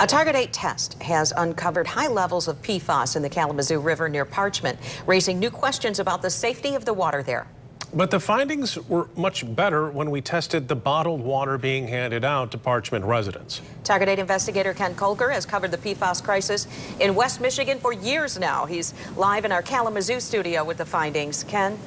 A Target 8 test has uncovered high levels of PFAS in the Kalamazoo River near Parchment, raising new questions about the safety of the water there. But the findings were much better when we tested the bottled water being handed out to Parchment residents. Target 8 investigator Ken Colker has covered the PFAS crisis in West Michigan for years now. He's live in our Kalamazoo studio with the findings. Ken?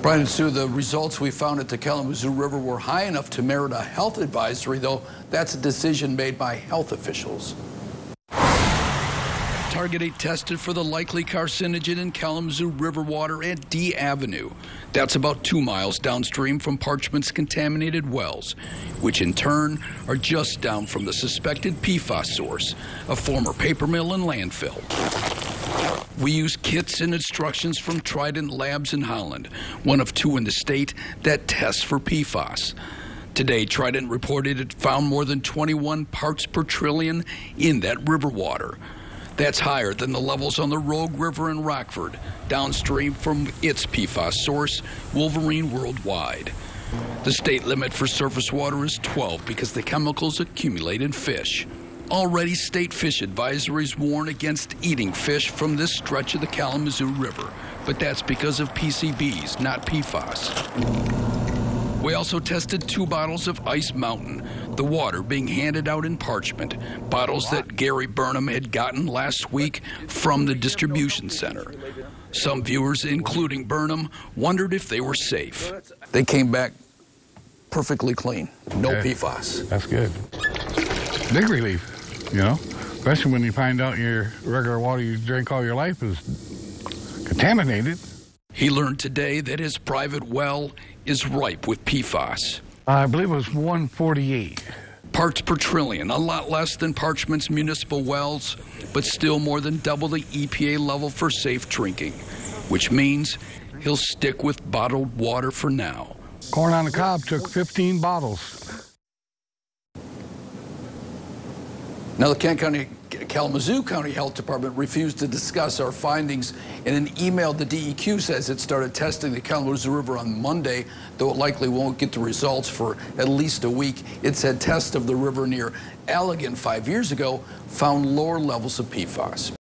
Brian and Sue, the results we found at the Kalamazoo River were high enough to merit a health advisory, though that's a decision made by health officials. Target 8 tested for the likely carcinogen in Kalamazoo River water at D Avenue. That's about 2 miles downstream from Parchment's contaminated wells, which in turn are just down from the suspected PFAS source, a former paper mill and landfill. We use kits and instructions from Trident Labs in Holland, one of 2 in the state that tests for PFAS. Today, Trident reported it found more than 21 parts per trillion in that river water. That's higher than the levels on the Rogue River in Rockford, downstream from its PFAS source, Wolverine Worldwide. The state limit for surface water is 12 because the chemicals accumulate in fish. Already, state fish advisories warn against eating fish from this stretch of the Kalamazoo River, but that's because of PCBs, not PFAS. We also tested 2 bottles of Ice Mountain, the water being handed out in Parchment, bottles that Gary Burnham had gotten last week from the distribution center. Some viewers, including Burnham, wondered if they were safe. They came back perfectly clean, no PFAS. That's good. Big relief. You know, especially when you find out your regular water you drink all your life is contaminated. He learned today that his private well is ripe with PFAS. I believe it was 148. Parts per trillion, a lot less than Parchment's municipal wells, but still more than double the EPA level for safe drinking, which means he'll stick with bottled water for now. Corn on the cob took 15 bottles. Now, the Kalamazoo County Health Department refused to discuss our findings. In an email, the DEQ says it started testing the Kalamazoo River on Monday, though it likely won't get the results for at least a week. It said tests of the river near Allegan 5 years ago found lower levels of PFAS.